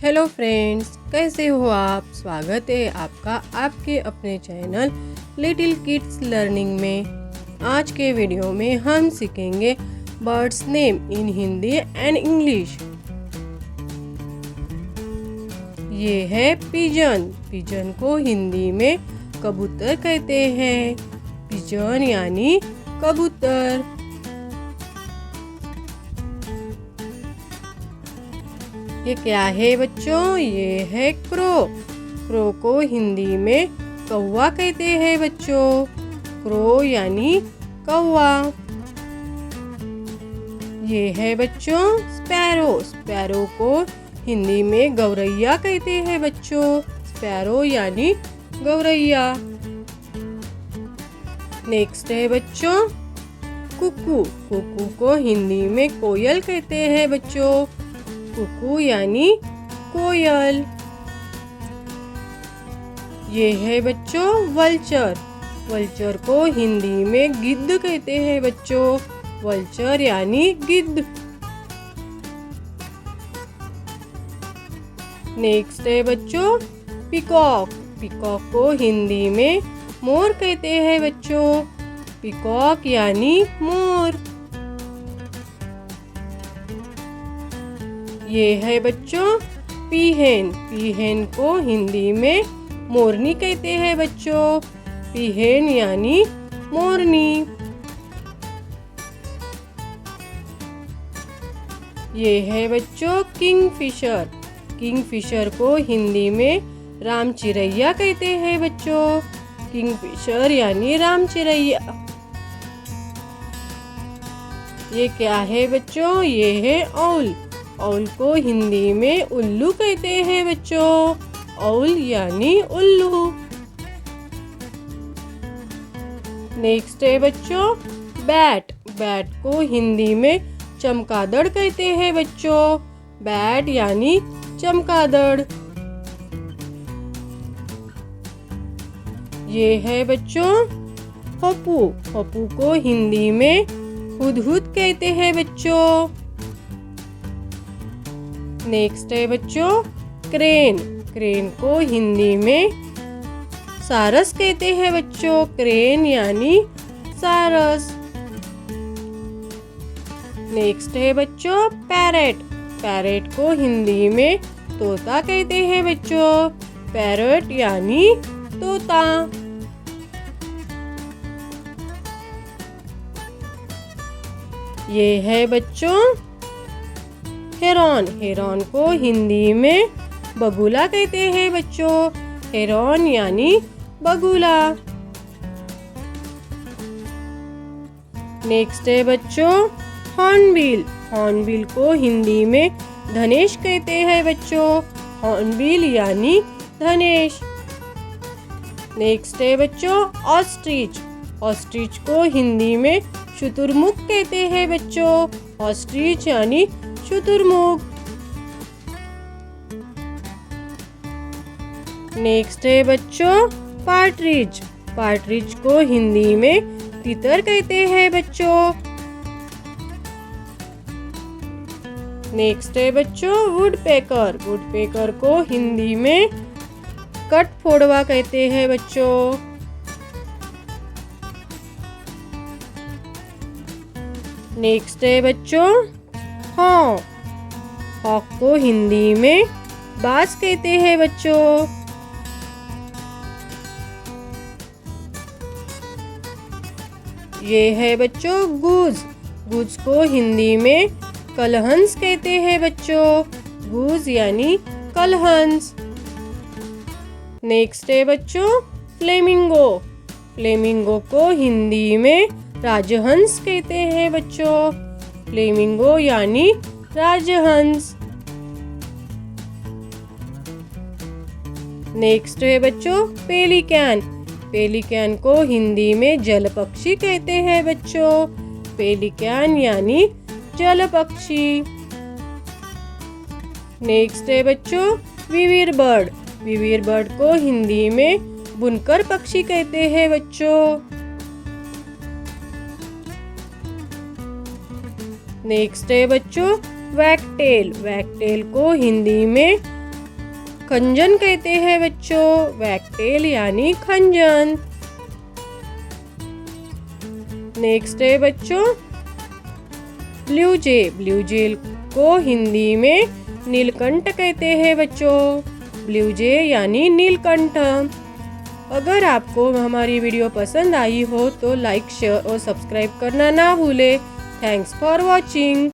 Hello friends, कैसे हो आप। स्वागत है आपका आपके अपने चैनल लिटिल किड्स लर्निंग में। आज के वीडियो में हम सीखेंगे birds name in Hindi and English. ये है पिजन। पिजन को हिंदी में कबूतर कहते हैं। पिजन यानी कबूतर। ये क्या है बच्चों? ये है क्रो। क्रो को हिंदी में कौवा कहते हैं बच्चों। क्रो यानी कौवा। ये है बच्चों स्पैरो। स्पैरो को हिंदी में गौरैया कहते हैं बच्चों। स्पैरो यानी गौरैया। नेक्स्ट है बच्चों कुकू। कुकू को हिंदी में कोयल कहते हैं बच्चों। कुकू यानी कोयल। ये है बच्चों वल्चर। वल्चर को हिंदी में गिद्ध कहते हैं बच्चों। वल्चर यानी गिद्ध। नेक्स्ट है बच्चों पीकॉक। पीकॉक को हिंदी में मोर कहते हैं बच्चों। पीकॉक यानी मोर। ये है बच्चों पीहेन। पीहेन को हिंदी में मोरनी कहते हैं बच्चों। पीहेन यानी मोरनी। ये है बच्चों किंगफिशर। किंगफिशर को हिंदी में राम चिरैया कहते हैं बच्चों। किंगफिशर यानी राम चिरैया। ये क्या है बच्चों? ये है औल। औल को हिंदी में उल्लू कहते हैं बच्चों। औल यानी उल्लू। नेक्स्ट है बच्चों बैट। बैट को हिंदी में चमगादड़ कहते हैं बच्चों। बैट यानी चमगादड़। ये है बच्चों हप्पू। हप्पू को हिंदी में हुदहुद कहते हैं बच्चों। नेक्स्ट है बच्चों क्रेन। क्रेन को हिंदी में सारस कहते हैं बच्चों। क्रेन यानी सारस। नेक्स्ट है बच्चों पैरेट। पैरेट को हिंदी में तोता कहते हैं बच्चों। पैरेट यानी तोता। ये है बच्चों हेरॉन। हेरॉन को हिंदी में बगुला कहते हैं बच्चों। हेरॉन यानी बगुला। नेक्स्ट है बच्चों हॉर्नबिल। हॉर्नबिल को हिंदी में धनेश कहते हैं बच्चों। हॉर्नबिल यानी धनेश। नेक्स्ट है बच्चों ऑस्ट्रिच। ऑस्ट्रिच को हिंदी में शुतुरमुर्ग कहते हैं बच्चों। ऑस्ट्रिच यानी शुतुरमुर्ग। नेक्स्ट है बच्चों पार्ट्रिज। पार्ट्रिज को हिंदी में तितर कहते हैं बच्चों। नेक्स्ट है बच्चों वुडपेकर। वुडपेकर को हिंदी में कठफोड़वा कहते हैं बच्चों। नेक्स्ट है बच्चों हॉक। हॉक को हिंदी में बाज कहते हैं बच्चों। ये है बच्चों गूज। गूज को हिंदी में कलहंस कहते हैं बच्चों। गूज यानी कलहंस। नेक्स्ट है बच्चों फ्लेमिंगो। फ्लेमिंगो को हिंदी में राजहंस कहते हैं बच्चों। फ्लेमिंगो यानी राजहंस। नेक्स्ट है बच्चों पेलिकैन। पेलिकैन को हिंदी में जल पक्षी कहते हैं बच्चों। पेलिकैन यानी जल पक्षी। नेक्स्ट है बच्चों विविर बर्ड। विविर बर्ड को हिंदी में बुनकर पक्षी कहते हैं बच्चों। नेक्स्ट है बच्चों वैगटेल। वैगटेल को हिंदी में खंजन कहते हैं बच्चों, वैगटेल यानी खंजन। नेक्स्ट है बच्चों ब्लू जे को हिंदी में नीलकंठ कहते हैं बच्चों। ब्लू जे यानी नीलकंठ। अगर आपको हमारी वीडियो पसंद आई हो तो लाइक, शेयर और सब्सक्राइब करना ना भूले। Thanks for watching.